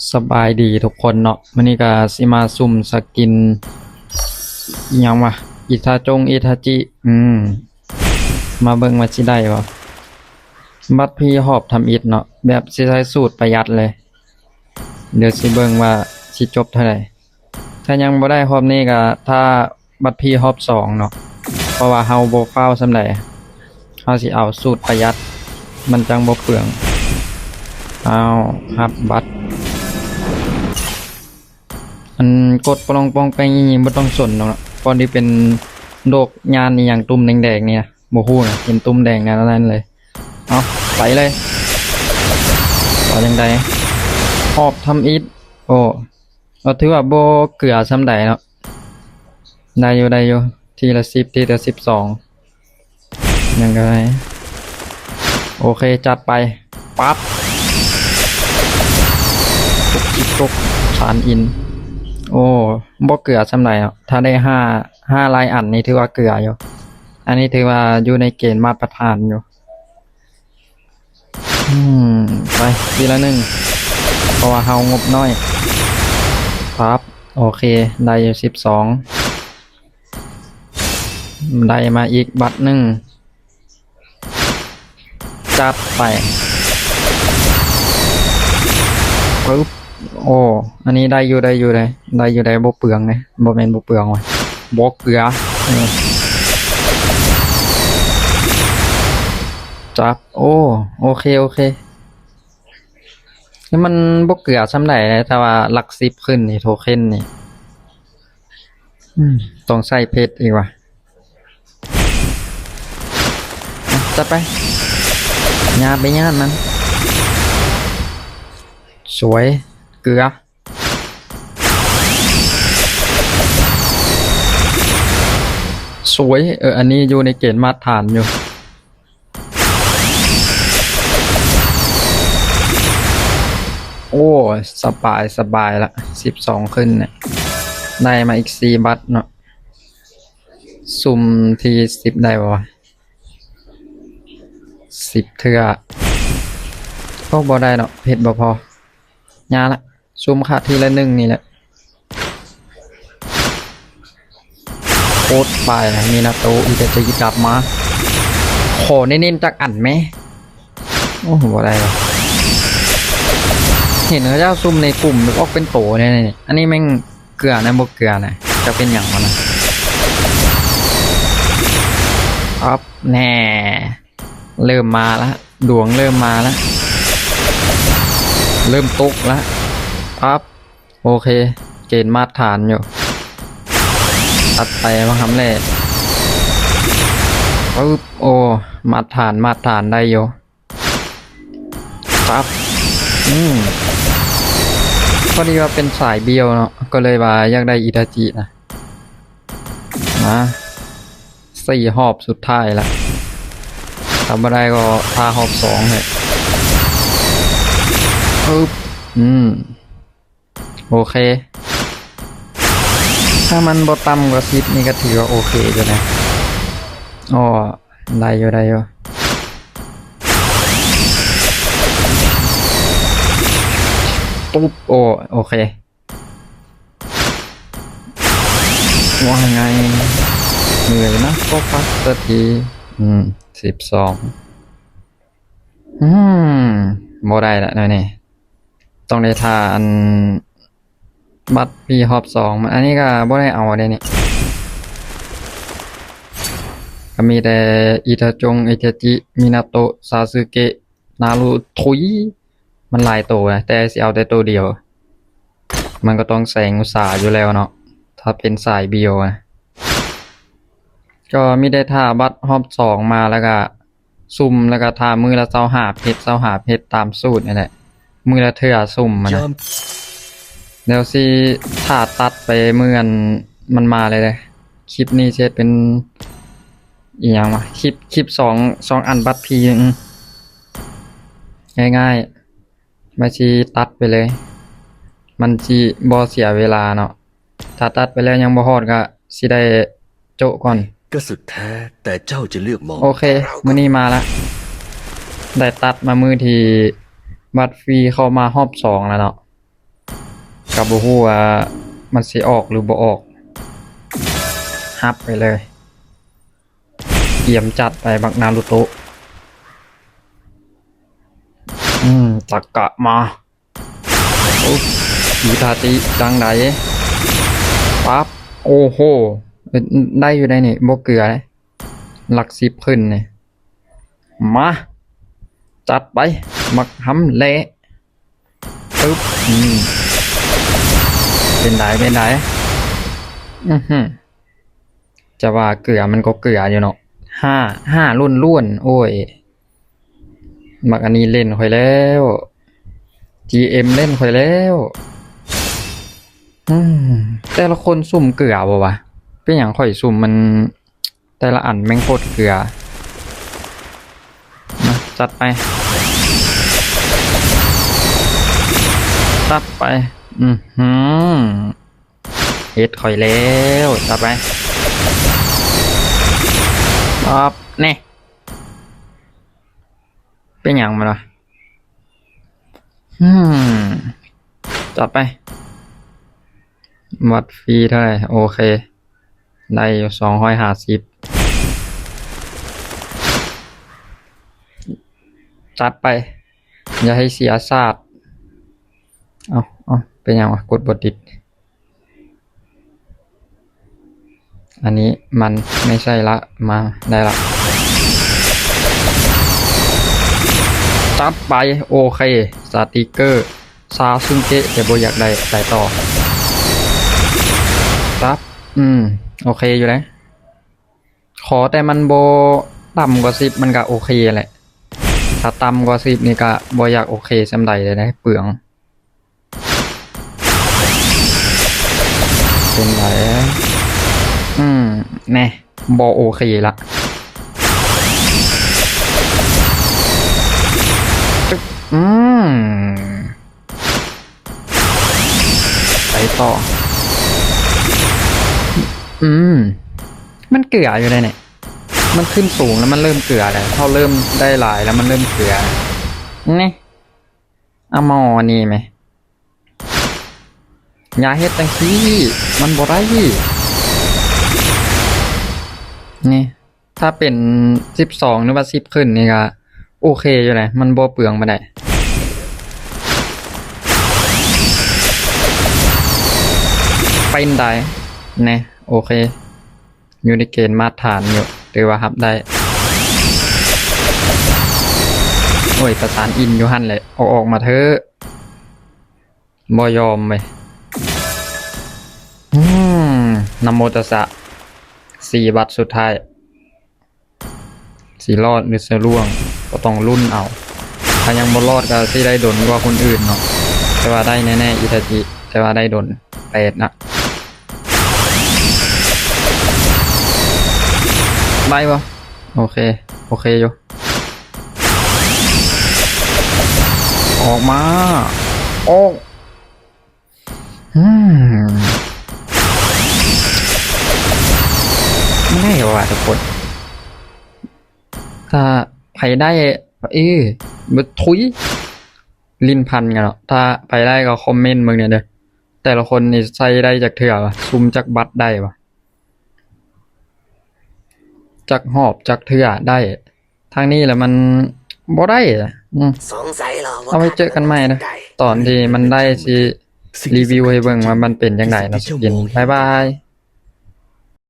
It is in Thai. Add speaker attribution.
Speaker 1: สบายดีทุกคนเนาะวันนี้ก็สิมาซุ่มสกินอิหยังวะอิทาจิมาเบิ่งว่าสิได้บ่บัดพี่หอบทำอิฐเนาะแบบสิใช้สูตรประหยัดเลย เดี๋ยวสิเบิ่งว่าสิจบเท่าไหร่ถ้ายังบ่ได้หอบนี้ก็ถ้าบัดพี่หอบ2เนาะเพราะว่าเฮาบ่ฟ้าวส่ำใดเฮาสิเอาสูตรประหยัดมันจังบ่เปลืองเอารับบัตร อันกดปลองปองไปงี้บ่ต้องสนเนาะก่อนที่เป็นโรคญาณอีหยังตุ่มแดงๆเนี่ยบ่ฮู้นะเห็นตุ่มแดงนั้นเลยเอาไปเลยว่าจังไดหอบทำอิฐโอ้ก็ถือว่าบ่เกลือส่ำใดเนาะได้อยู่ทีละ10ทีละ12ยังไงโอเคจัดไปปั๊บตุกสารอินโอ้บ่เกลือส่ำใดเนาะถ้าได้5ลายอันนี่ถือว่าเกลืออยู่อันนี้ถือว่าอยู่ในเกณฑ์มาตรฐานอยู่ไปทีละ1เพราะว่าเฮางบน้อยครับโอเคได้อยู่12ได้มาอีกบัตร1จัดไปปึ๊บโอ้อันนี้ได้อยู่เลยบ่เปลืองเลยบ่แม่นบ่เปลืองว่ะบ่เกลือจับโอเคนี่มันบ่เกลือส่ำใดแต่ว่าหลัก10ขึ้นนี่โทเค็นนี่ต้องใช้เพชรอีกว่ะจัดไปญาติมันสวยเกลือสวยอันนี้อยู่ในเกณฑ์มาตรฐานอยู่โอ้สบายละ12ขึ้นเนี่ยได้มาอีก4บัตรเนาะสุ่มที่10ได้บ่วะ10เทื่อก็บ่ได้เนาะเพชรบ่พอยาละสุ่มค่าทีละ1นี่แหละโคตรไปมีนาโตอีจะกลับมาขอเน้นๆจักอันไหมโอ้โหบ่ได้หรอเห็นเขาเจ้าซุ่มในกลุ่มออกเป็นโตเนี่ยอันนี้แม่งเกลือนะบ่เกลือนะจะเป็นอย่างมันนะครับแน่เริ่มมาแล้วดวงเริ่มมาแล้วเริ่มตกแล้วครับโอเคเกณฑ์มาตรฐานอยู่ตัดไปมาทำแรกปึ๊บโอ้มาตรฐานได้อยู่ครับพอดีว่าเป็นสายเบียวเนาะก็เลยว่าอยากได้อิทาจินะ4หอบสุดท้ายละทำไม่ได้ก็พาหอบ2เลยปึ๊บโอเคถ้ามันบ่ต่ำกว่า10นี่ก็ถือว่าโอเคอยู่นะอ๋อได้อยู่ตุ๊บโอเคว่าไงเหนื่อยนะก็พักสักที12บ่ได้ละนี่ต้องได้ท่าอันบัตรปีหอบ2มันอันนี้ก็บ่ได้เอาได้นี่ก็มีแต่อิทาจิมินาโตะซาสึเกะนารุทุยมันหลายตัวนะแต่สิเอาแต่ตัวเดียวมันก็ต้องแสงอุตสาห์อยู่แล้วเนาะถ้าเป็นสายเบียวนะก็มีได้ท่าบัตรหอบ2มาแล้วก็ซุ่มแล้วก็ท่ามือละ25เพชรตามสูตรนี่แหละมือละเทื่อซุ่มมันนะเดี๋ยวสิท่าตัดไปเมื่อนมันมาเลยคลิปนี้เช็ดเป็นอีหยังวะคลิป2อันบัตรพีง่ายๆมาสิตัดไปเลยมันสิบ่เสียเวลาเนาะถ้าตัดไปแล้วยังบ่ฮอดก็สิได้โจะก่อน
Speaker 2: ก็สุดแท้แต่เจ้าจะเลือกมอง
Speaker 1: โอเคมื้อนี้มาแล้วได้ตัดมามือที่บัตรฟรีเข้ามาหอบ2แล้วเนาะ กับบ่ฮู้ว่ามันสิออกหรือบ่ออกฮับไปเลยเตรียมจัดไปบักนารูโตะจักกะมาโอ้อีทาติจังไดปั๊บโอ้โหได้อยู่ได้นี่บ่เกลือเลยหลัก10ขึ้นนี่มาจัดไปมักหำเละปึ๊บเป็นไดจะว่าเกลือมันก็เกลืออยู่เนาะห้าล้วนโอ้ยมักอันนี้เล่นค่อยแล้ว GM เล่นค่อยแล้วแต่ละคนสุ่มเกลือบ่วะเป็นอย่างค่อยสุ่มมันแต่ละอันแม่งโคตรเกลือมาจัดไปเฮ็ดค่อยแล้วจัดไปปั๊บแน่เป็นอย่างมันวะจัดไปวัดฟรีเท่าไหร่โอเคได้อยู่250จัดไปอย่าให้เสียศาสตร์เอาเป็นอย่างวะกดบทดิดอันนี้มันไม่ใช่ละมาได้ละจัดไปโอเคสติกเกอร์ซาซึงเกะแต่บ่อยากได้ต่อจับโอเคอยู่แล้วขอแต่มันโบต่ำกว่า10มันก็โอเคแหละถ้าต่ำกว่า10นี่ก็บ่อยากโอเคสำใดเลยนะเปลืองเป็นไรแน่บ่โอเคละไปต่อมันเกลืออยู่เลยเนี่ยมันขึ้นสูงแล้วมันเริ่มเกลือแล้วเขาเริ่มได้หลายแล้วมันเริ่มเกลือนี่เอามาอันนี้ไหมอย่าเฮ็ดจังซี่มันบ่ได้นี่ถ้าเป็น12หรือว่า10ขึ้นนี่ก็โอเคอยู่เลยมันบ่เปลืองบ่ได้เป็นได้แน่โอเคอยู่ในเกณฑ์มาตรฐานอยู่ถือว่ารับได้โอ้ยประสานอินอยู่หั่นเลยออกมาเถอะบ่ยอมเว้ยนะโมตัสสะ4บัตรสุดท้ายสิรอดหรือสิร่วงก็ต้องลุ้นเอาถ้ายังบ่รอดก็สิได้ดลกว่าคนอื่นเนาะแต่ว่าได้แน่ๆอิทาจิแต่ว่าได้ดล8นะได้ปะโอเคอยู่ออกมาออกไม่ได้หรอวะทุกคนถ้าใครได้บึทุยลิ้นพันกันเนาะถ้าไปได้ก็คอมเมนต์มึงเนี่ยเด้อแต่ละคนนี่ใส่ได้จากเถื่อวะซุ่มจากบัตรได้ปะจากหอบจากเถื่อได้ทางนี้แหละมันบ่ได้เอาไว้เจอกันใหม่นะตอนที่มันได้สิรีวิวให้เบิ่งว่ามันเป็นจังได๋นะสกินบ๊ายบาย